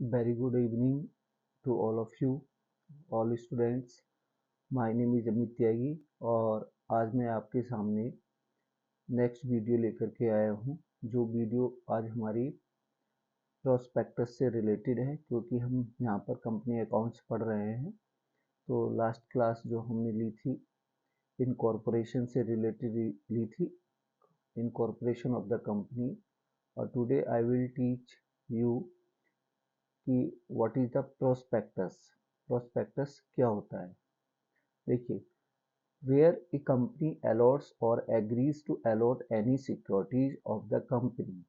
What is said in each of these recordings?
Very good evening to all of you, all students. My name is Amit त्यागी और आज मैं आपके सामने नेक्स्ट वीडियो लेकर के आया हूँ। जो वीडियो आज हमारी प्रोस्पेक्टस से रिलेटेड है, क्योंकि हम यहाँ पर कंपनी अकाउंट्स पढ़ रहे हैं। तो लास्ट क्लास जो हमने ली थी इनकॉर्पोरेशन से रिलेटेड ली थी, इनकॉर्पोरेशन ऑफ द कंपनी। और today I will teach you कि what is the prospectus. Prospectus क्या होता है? देखिए, where a company allots or agrees to allot any securities of the company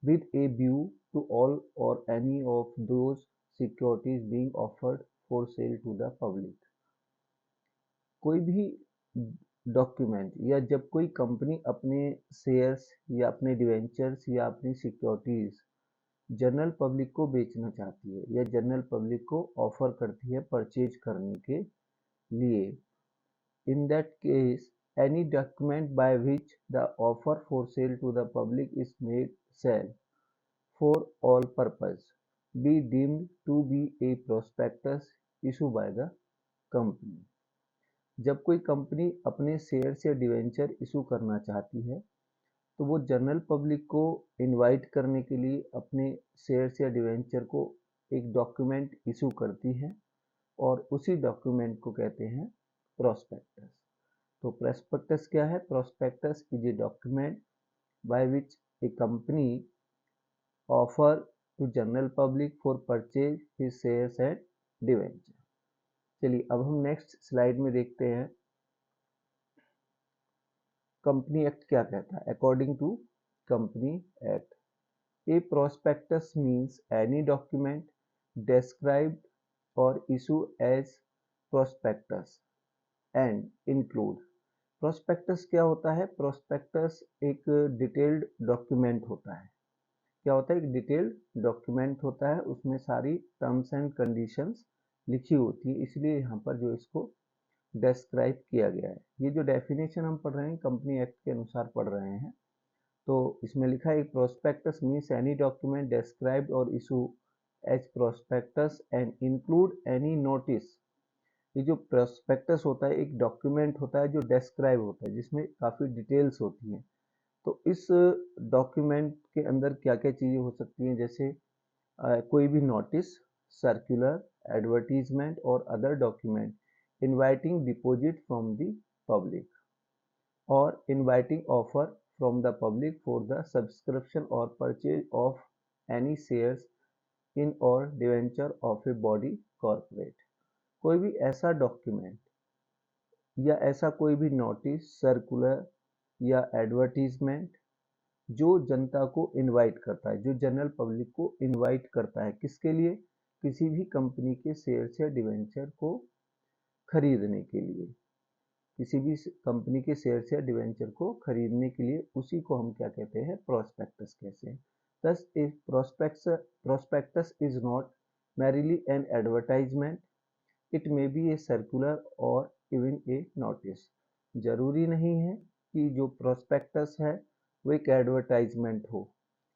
with a view to all or any of those securities being offered for sale to the public. कोई भी document या जब कोई company अपने shares या अपने debentures या अपनी सिक्योरिटीज जनरल पब्लिक को बेचना चाहती है या जनरल पब्लिक को ऑफर करती है परचेज करने के लिए, in that case any document by which the offer for sale to the public is made sale for all purpose be deemed to be a prospectus issue by the company. जब कोई company अपने shares या debenture issue करना चाहती है तो वो general public को इनवाइट करने के लिए अपने शेयर्स या डिवेंचर को एक डॉक्यूमेंट इशू करती है और उसी डॉक्यूमेंट को कहते हैं प्रोस्पेक्टस। तो प्रोस्पेक्टस क्या है? Prospectus is a document by which a company offer to general public for purchase his shares and debenture. चलिए अब हम नेक्स्ट स्लाइड में देखते हैं कंपनी एक्ट क्या कहता है। According to company act, a prospectus means any document described or issued as prospectus and include। prospectus क्या होता है? prospectus एक डिटेल्ड डॉक्यूमेंट होता है। क्या होता है? एक डिटेल्ड डॉक्यूमेंट होता है, उसमें सारी टर्म्स एंड कंडीशंस लिखी होती है, इसलिए यहाँ पर जो इसको डिस्क्राइब किया गया है। ये जो डेफिनेशन हम पढ़ रहे हैं कंपनी एक्ट के अनुसार पढ़ रहे हैं। तो इसमें लिखा है prospectus means any document described or issue as prospectus and include any notice. ये जो प्रोस्पेक्टस होता है एक डॉक्यूमेंट होता है जो डिस्क्राइब होता है, जिसमें काफ़ी डिटेल्स होती हैं। तो इस डॉक्यूमेंट के अंदर क्या क्या चीज़ें हो सकती हैं, जैसे कोई भी notice, circular, advertisement or other document inviting deposit from the public or inviting offer from the public for the subscription or purchase of any shares in or debenture of a body corporate। कोई भी ऐसा document या ऐसा कोई भी notice, circular या advertisement जो जनता को इनवाइट करता है, जो जनरल पब्लिक को इनवाइट करता है, किसके लिए? किसी भी कंपनी के शेयर्स या डिवेंचर को खरीदने के लिए। किसी भी कंपनी के शेयर्स या डिवेंचर को खरीदने के लिए, उसी को हम क्या कहते हैं? प्रोस्पेक्टस कहते हैं। Thus, a prospectus is not merely an advertisement, it may be a circular or even a notice। जरूरी नहीं है कि जो प्रोस्पेक्टस है वो एक एडवर्टाइजमेंट हो,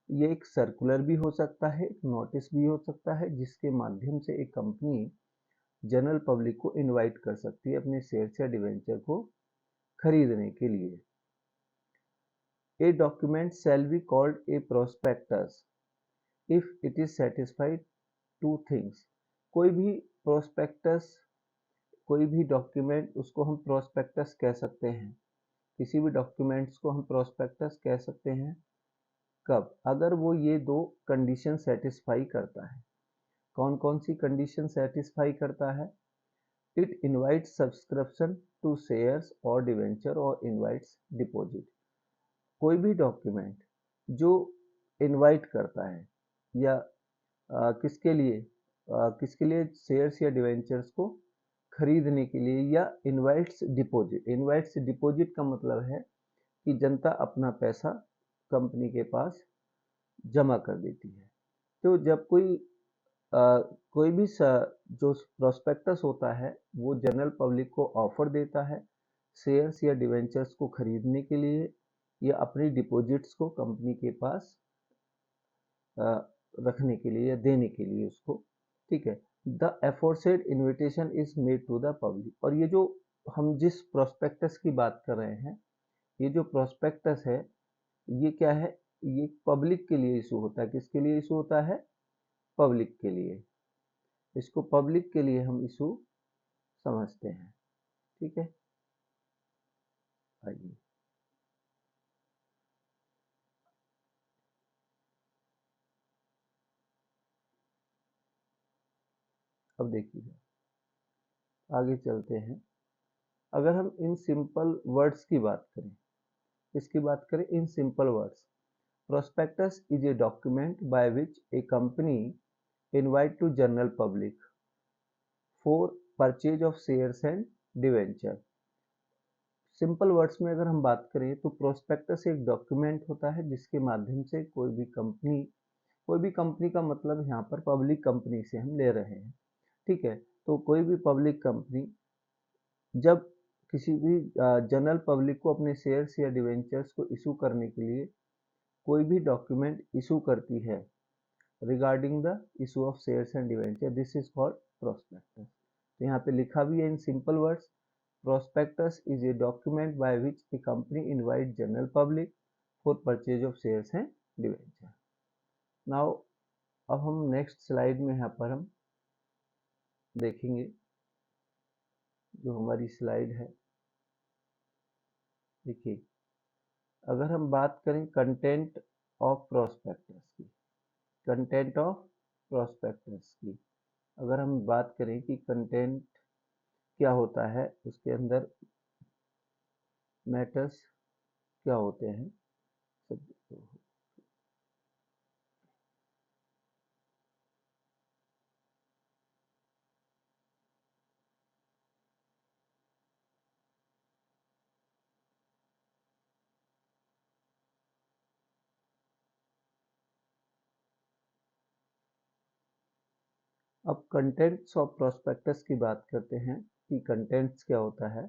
ये एक सर्कुलर भी हो सकता है, एक नोटिस भी हो सकता है, जिसके माध्यम से एक कंपनी जनरल पब्लिक को इनवाइट कर सकती है अपने शेयर्स या डिवेंचर को खरीदने के लिए। A document shall be called a prospectus if it is satisfied two things. कोई भी प्रोस्पेक्टस, कोई भी डॉक्यूमेंट, उसको हम प्रोस्पेक्टस कह सकते हैं। किसी भी डॉक्यूमेंट्स को हम प्रोस्पेक्टस कह सकते हैं कब? अगर वो ये दो कंडीशन सेटिस्फाई करता है। कौन कौन सी कंडीशन सेटिस्फाई करता है? It invites subscription to shares और डिवेंचर और इनवाइट्स डिपॉजिट। कोई भी डॉक्यूमेंट जो इनवाइट करता है या किसके लिए? किसके लिए? शेयर्स या डिवेंचर्स को खरीदने के लिए, या इनवाइट्स डिपॉजिट। इनवाइट्स डिपॉजिट का मतलब है कि जनता अपना पैसा कंपनी के पास जमा कर देती है। तो जब कोई भी जो प्रोस्पेक्टस होता है वो जनरल पब्लिक को ऑफर देता है शेयर्स या डिवेंचर्स को खरीदने के लिए, या अपनी डिपॉजिट्स को कंपनी के पास रखने के लिए या देने के लिए उसको, ठीक है। The aforesaid invitation is made to the public. और ये जो हम जिस प्रोस्पेक्टस की बात कर रहे हैं, ये जो प्रोस्पेक्टस है ये क्या है, ये पब्लिक के लिए इशू होता है। किसके लिए इशू होता है? पब्लिक के लिए। इसको पब्लिक के लिए हम इशू समझते हैं, ठीक है। आइए अब देखिए, आगे चलते हैं। अगर हम इन सिंपल वर्ड्स की बात करें, इसकी बात करें in simple words, prospectus is a document by which a company invite to general public for purchase of shares and debenture. Simple words में अगर हम बात करें तो प्रोस्पेक्टस एक डॉक्यूमेंट होता है जिसके माध्यम से कोई भी कंपनी का मतलब यहाँ पर पब्लिक कंपनी से हम ले रहे हैं, ठीक है। तो कोई भी पब्लिक कंपनी जब किसी भी जनरल पब्लिक को अपने शेयर्स या डिवेंचर्स को इशू करने के लिए कोई भी डॉक्यूमेंट इशू करती है regarding the issue of shares and debenture, this is called prospectus. तो यहाँ पे लिखा भी है इन simple words, prospectus is a document by which a company invite general public for purchase of shares and debenture. Now अब हम next slide में यहाँ पर हम देखेंगे, जो हमारी स्लाइड है, देखिए अगर हम बात करें कंटेंट ऑफ प्रोस्पेक्टस की, कंटेंट ऑफ प्रोस्पेक्टस की अगर हम बात करें कि कंटेंट क्या होता है, उसके अंदर मैटर्स क्या होते हैं सब। अब कंटेंट्स ऑफ प्रोस्पेक्टस की बात करते हैं कि कंटेंट्स क्या होता है।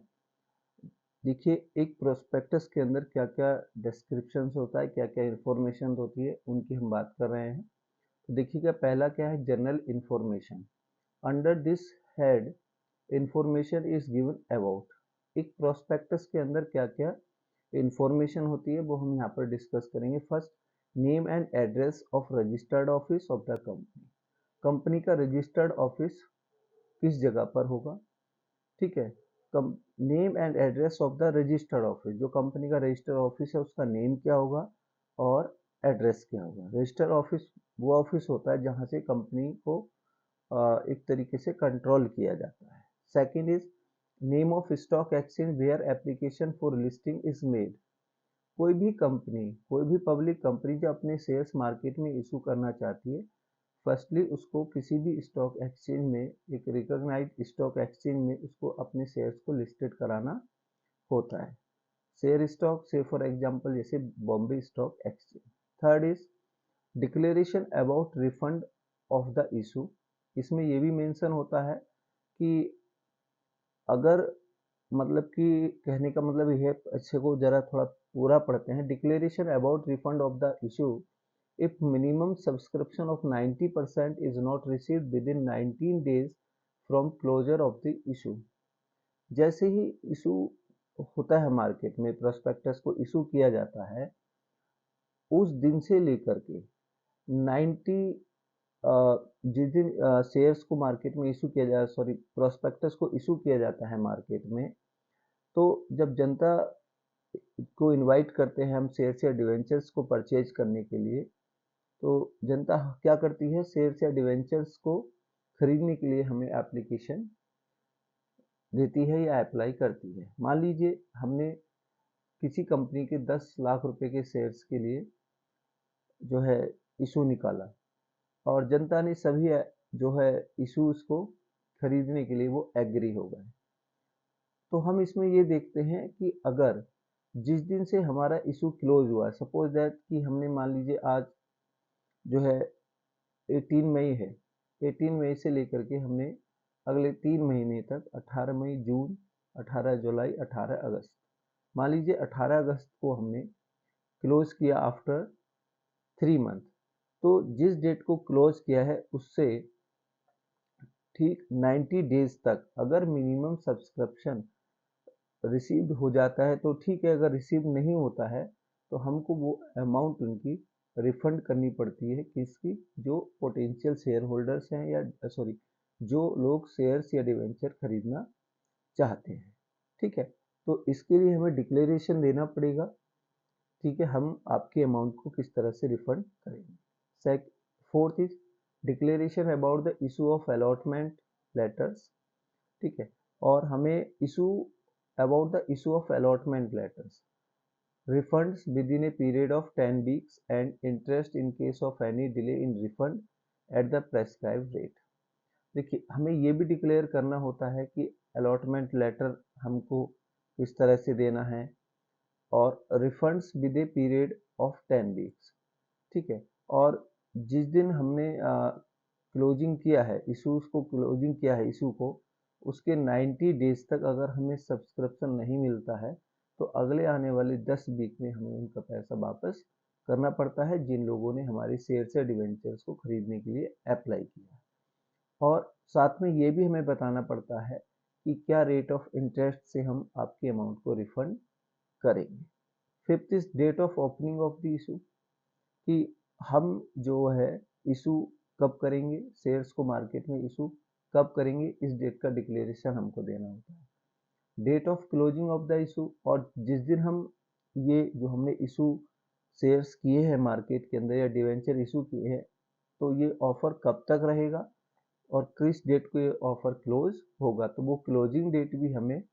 देखिए एक प्रोस्पेक्टस के अंदर क्या क्या डिस्क्रिप्शंस होता है, क्या क्या इंफॉर्मेशन होती है, उनकी हम बात कर रहे हैं। तो देखिएगा पहला क्या है, general information. Under this head information is given about. एक प्रोस्पेक्टस के अंदर क्या क्या इंफॉर्मेशन होती है वो हम यहाँ पर डिस्कस करेंगे। First, name and address of registered office of the company. Company का रजिस्टर्ड ऑफिस किस जगह पर होगा, ठीक है। Name and address of the registered office, जो कंपनी का रजिस्टर्ड ऑफिस है उसका नेम क्या होगा और एड्रेस क्या होगा। रजिस्टर्ड ऑफिस वो ऑफिस होता है जहाँ से कंपनी को एक तरीके से कंट्रोल किया जाता है। Second is name of stock exchange where application for listing is made. कोई भी कंपनी, कोई भी पब्लिक कंपनी जो अपने शेयर्स मार्केट में इशू करना चाहती है, फर्स्टली उसको किसी भी स्टॉक एक्सचेंज में, एक रिकॉग्नाइज्ड स्टॉक एक्सचेंज में उसको अपने शेयर्स को लिस्टेड कराना होता है। शेयर स्टॉक से फॉर एग्जांपल जैसे Bombay stock exchange. Third is declaration about refund of the issue. इसमें ये भी मेंशन होता है कि अगर, मतलब कि कहने का मतलब ये है, अच्छे को जरा थोड़ा पूरा पढ़ते हैं। Declaration about refund of the issue if minimum subscription of 90% is not received within 19 days from closure of the issue। जैसे ही इशू होता है मार्केट में, प्रोस्पेक्टस को इशू किया जाता है, उस दिन से लेकर के 90, जिस दिन शेयर्स को मार्केट में इशू किया जाए, सॉरी प्रोस्पेक्टस को इशू किया जाता है मार्केट में, तो जब जनता को इनवाइट करते हैं हम शेयर्स या डिवेंचर्स को परचेज करने के लिए, तो जनता क्या करती है, शेयर्स या डिवेंचर्स को खरीदने के लिए हमें एप्लीकेशन देती है या अप्लाई करती है। मान लीजिए हमने किसी कंपनी के 10 लाख रुपए के शेयर्स के लिए जो है इशू निकाला और जनता ने सभी जो है इशूज को खरीदने के लिए वो एग्री हो गए। तो हम इसमें ये देखते हैं कि अगर जिस दिन से हमारा इशू क्लोज हुआ, सपोज दैट कि हमने मान लीजिए आज जो है 18 मई है, 18 मई से लेकर के हमने अगले 3 महीने तक 18 मई, जून, 18 जुलाई, 18 अगस्त, मान लीजिए 18 अगस्त को हमने क्लोज किया आफ्टर 3 मंथ। तो जिस डेट को क्लोज किया है उससे ठीक 90 डेज तक अगर मिनिमम सब्सक्रिप्शन रिसीव्ड हो जाता है तो ठीक है, अगर रिसीव नहीं होता है तो हमको वो अमाउंट उनकी रिफंड करनी पड़ती है, किसकी, जो पोटेंशियल शेयर होल्डर्स हैं या सॉरी जो लोग शेयर्स या डिवेंचर खरीदना चाहते हैं। ठीक है, तो इसके लिए हमें डिक्लेरेशन देना पड़ेगा। ठीक है, हम आपके अमाउंट को किस तरह से रिफंड करेंगे। Fourth is declaration about the issue of allotment letters. ठीक है, और हमें issue about the issue of allotment letters, refunds within a period of 10 weeks and interest in case of any delay in refund at the prescribed rate। देखिए, हमें ये भी declare करना होता है कि अलॉटमेंट लेटर हमको किस तरह से देना है, और refunds with a period of 10 weeks. ठीक है, और जिस दिन हमने क्लोजिंग किया है इशूज को, क्लोजिंग किया है इशू को, उसके 90 डेज तक अगर हमें सब्सक्रिप्शन नहीं मिलता है तो अगले आने वाले 10 वीक में हमें उनका पैसा वापस करना पड़ता है, जिन लोगों ने हमारी शेयर्स या डिवेंचर्स को खरीदने के लिए अप्लाई किया। और साथ में ये भी हमें बताना पड़ता है कि क्या रेट ऑफ इंटरेस्ट से हम आपके अमाउंट को रिफंड करेंगे। Fifth is date of opening of the issue, कि हम जो है इशू कब करेंगे, शेयर्स को मार्केट में इशू कब करेंगे, इस डेट का डिक्लेरेशन हमको देना होता है। Date of closing of the issue, और जिस दिन हम ये जो हमने इशू शेयर्स किए हैं मार्केट के अंदर या डिवेंचर इशू किए हैं, तो ये ऑफर कब तक रहेगा और किस डेट को ये ऑफर क्लोज होगा, तो वो क्लोजिंग डेट भी हमें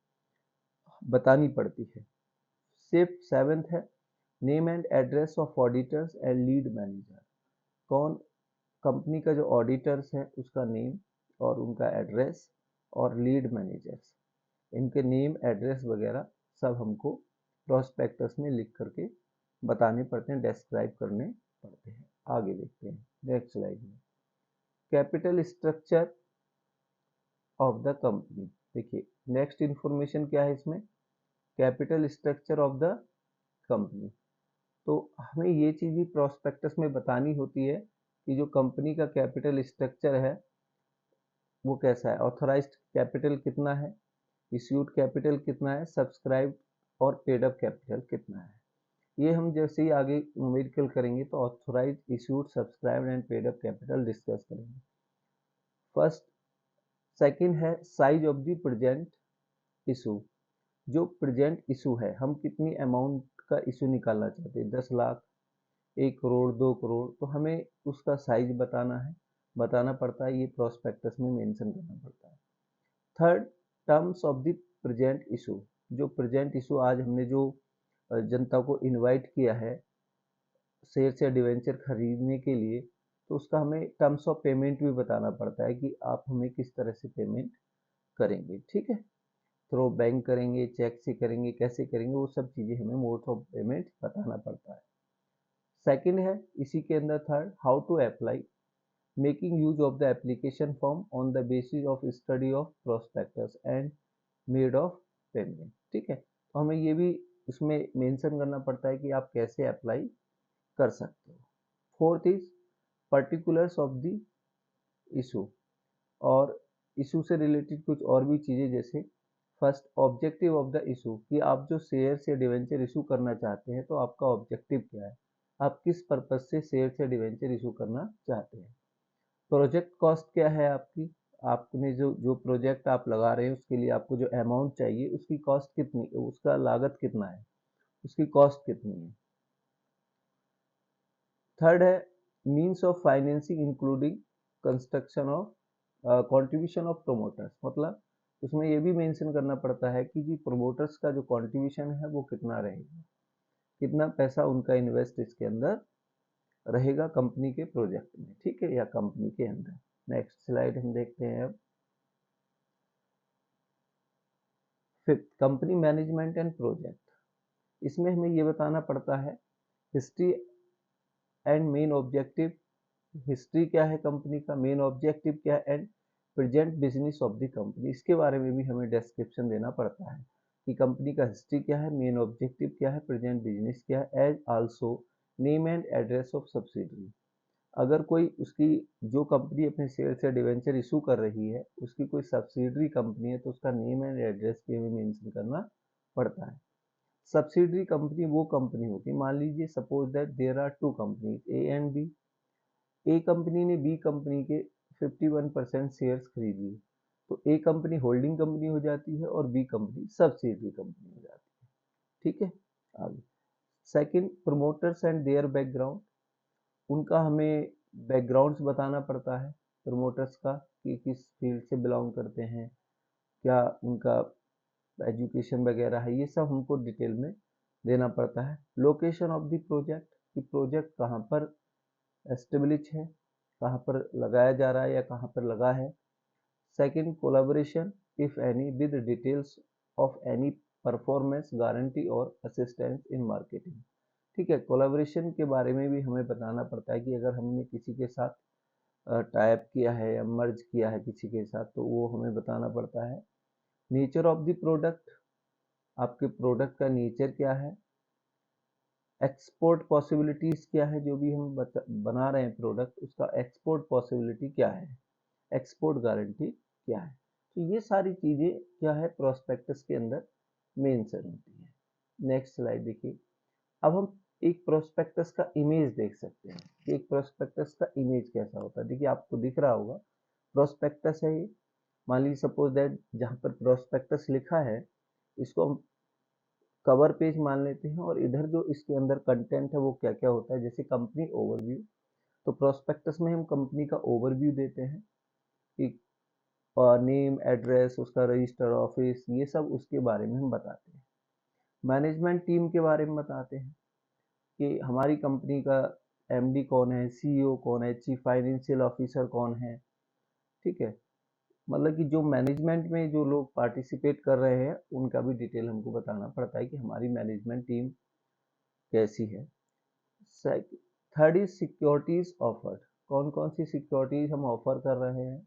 बतानी पड़ती है। सिर्फ सेवेंथ है name and address of auditors and lead manager, कौन कंपनी का जो ऑडिटर्स है उसका नेम और उनका एड्रेस, और लीड मैनेजर्स, इनके नेम एड्रेस वगैरह सब हमको प्रोस्पेक्टस में लिख करके बताने पड़ते हैं, डिस्क्राइब करने पड़ते हैं। आगे देखते हैं नेक्स्ट स्लाइड में, capital structure of the company. देखिए, नेक्स्ट इंफॉर्मेशन क्या है इसमें, capital structure of the company. तो हमें ये चीज़ भी प्रोस्पेक्टस में बतानी होती है कि जो कंपनी का कैपिटल स्ट्रक्चर है वो कैसा है, ऑथराइज्ड कैपिटल कितना है, इश्यूड कैपिटल कितना है, सब्सक्राइब्ड और पेड अप कैपिटल कितना है। ये हम जैसे ही आगे न्यूमेरिकल करेंगे तो authorised, issued, subscribed and paid up capital discuss करेंगे। फर्स्ट, सेकंड है size of the present issue, जो प्रेजेंट इशू है, हम कितनी अमाउंट का इशू निकालना चाहते हैं, 10 लाख, 1 करोड़, 2 करोड़, तो हमें उसका साइज बताना पड़ता है, ये प्रोस्पेक्टस में मेंशन करना पड़ता है। Third, terms of the present issue, जो प्रेजेंट इशू आज हमने जो जनता को इनवाइट किया है शेयर या डिवेंचर खरीदने के लिए, तो उसका हमें टर्म्स ऑफ पेमेंट भी बताना पड़ता है कि आप हमें किस तरह से पेमेंट करेंगे। ठीक है, थ्रू बैंक करेंगे, चेक से करेंगे, कैसे करेंगे, वो सब चीज़ें हमें मोड ऑफ पेमेंट बताना पड़ता है। सेकंड है इसी के अंदर third, how to apply, making use of the application form on the basis of study of prospectus and made of payment. ठीक है, तो हमें ये भी इसमें मेंशन करना पड़ता है कि आप कैसे अप्लाई कर सकते हो। Fourth is particulars of the issue, और इशू से रिलेटेड कुछ और भी चीज़ें, जैसे first objective of the issue, कि आप जो शेयर या डिवेंचर इशू करना चाहते हैं तो आपका ऑब्जेक्टिव क्या है, आप किस पर्पज से शेयर या डिवेंचर इशू करना चाहते हैं। प्रोजेक्ट कॉस्ट क्या है आपकी, आपने जो जो प्रोजेक्ट आप लगा रहे हैं उसके लिए आपको जो अमाउंट चाहिए उसकी कॉस्ट कितनी, उसका लागत कितना है, उसकी कॉस्ट कितनी है। थर्ड है means of financing including construction of contribution of promoters, मतलब उसमें ये भी मेंशन करना पड़ता है कि जी प्रोमोटर्स का जो कंट्रीब्यूशन है वो कितना रहेगा, कितना पैसा उनका इन्वेस्ट इसके अंदर रहेगा कंपनी के प्रोजेक्ट में। ठीक है, या कंपनी के अंदर। नेक्स्ट स्लाइड हम देखते हैं अब। Fifth, company management and project, इसमें हमें ये बताना पड़ता है history and main objective, history क्या है कंपनी का, मेन ऑब्जेक्टिव क्या है, and present business of the company, इसके बारे में भी हमें डिस्क्रिप्शन देना पड़ता है कि कंपनी का हिस्ट्री क्या है, मेन ऑब्जेक्टिव क्या है, प्रेजेंट बिजनेस क्या है, as also name and address of subsidiary. अगर कोई उसकी जो कंपनी अपने शेयर्स या डिवेंचर इशू कर रही है उसकी कोई सब्सिडरी कंपनी है तो उसका नेम एंड एड्रेस भी हमें मेंशन करना पड़ता है। सब्सिडरी कंपनी वो कंपनी होती है, मान लीजिए suppose that there are two companies A and B. A company ने बी कंपनी के 51% शेयर्स खरीद लिए, तो ए कंपनी होल्डिंग कंपनी हो जाती है और बी कंपनी सब्सिडरी कंपनी हो जाती है। ठीक है, आगे second, promoters and their background. उनका हमें बैकग्राउंड्स बताना पड़ता है प्रमोटर्स का, कि किस फील्ड से बिलोंग करते हैं, क्या उनका एजुकेशन वगैरह है, ये सब हमको डिटेल में देना पड़ता है। लोकेशन ऑफ द प्रोजेक्ट, कि प्रोजेक्ट कहाँ पर एस्टेब्लिश है, कहाँ पर लगाया जा रहा है या कहाँ पर लगा है। Second, collaboration if any with details of any performance guarantee और असिस्टेंस इन मार्केटिंग। ठीक है, कोलैबोरेशन के बारे में भी हमें बताना पड़ता है कि अगर हमने किसी के साथ टाइप किया है या मर्ज किया है किसी के साथ तो वो हमें बताना पड़ता है। नेचर ऑफ द प्रोडक्ट, आपके प्रोडक्ट का नेचर क्या है। एक्सपोर्ट पॉसिबिलिटीज क्या है, जो भी हम बना रहे हैं प्रोडक्ट उसका एक्सपोर्ट पॉसिबिलिटी क्या है, एक्सपोर्ट गारंटी क्या है। तो ये सारी चीजें क्या है प्रोस्पेक्टस के अंदर मेंशन होती है। नेक्स्ट स्लाइड देखिए। अब हम एक प्रोस्पेक्टस का इमेज देख सकते हैं कि एक प्रोस्पेक्टस का इमेज कैसा होता है। देखिए आपको दिख रहा होगा प्रोस्पेक्टस है ये, मान लीजिए सपोज दैट जहाँ पर प्रोस्पेक्टस लिखा है इसको हम कवर पेज मान लेते हैं और इधर जो इसके अंदर कंटेंट है वो क्या क्या होता है, जैसे कंपनी ओवरव्यू। तो प्रोस्पेक्टस में हम कंपनी का ओवरव्यू देते हैं कि नेम एड्रेस उसका रजिस्टर ऑफिस ये सब उसके बारे में हम बताते हैं। मैनेजमेंट टीम के बारे में बताते हैं कि हमारी कंपनी का एमडी कौन है, सीईओ कौन है, चीफ फाइनेंशियल ऑफिसर कौन है। ठीक है, मतलब कि जो मैनेजमेंट में जो लोग पार्टिसिपेट कर रहे हैं उनका भी डिटेल हमको बताना पड़ता है कि हमारी मैनेजमेंट टीम कैसी है। थर्ड इज सिक्योरिटीज ऑफर्ड, कौन कौन सी सिक्योरिटीज हम ऑफर कर रहे हैं।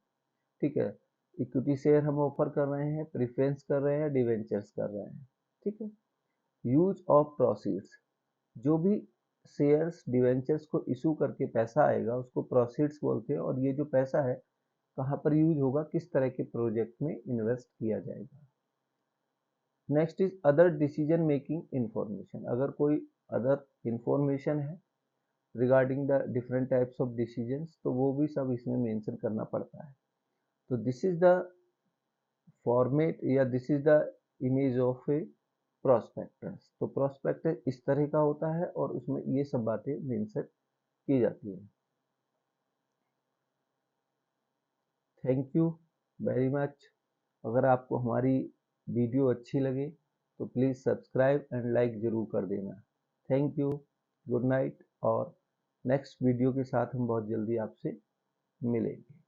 ठीक है, इक्विटी शेयर हम ऑफर कर रहे हैं, प्रेफरेंस कर रहे हैं, डिवेंचर्स कर रहे हैं। ठीक है, यूज ऑफ प्रोसीड्स, जो भी शेयर्स डिवेंचर्स को इशू करके पैसा आएगा उसको प्रोसीड्स बोलते हैं और ये जो पैसा है कहाँ पर यूज होगा, किस तरह के प्रोजेक्ट में इन्वेस्ट किया जाएगा। Next is other decision making information, अगर कोई अदर इंफॉर्मेशन है regarding the different types of decisions तो वो भी सब इसमें मेंशन करना पड़ता है। तो दिस इज द फॉर्मेट या this is the image of A prospectus. तो प्रोस्पेक्टस इस तरह का होता है और उसमें ये सब बातें मेंशन की जाती है। Thank you very much. अगर आपको हमारी वीडियो अच्छी लगे तो प्लीज़ सब्सक्राइब एंड लाइक ज़रूर कर देना। थैंक यू, गुड नाइट, और नेक्स्ट वीडियो के साथ हम बहुत जल्दी आपसे मिलेंगे।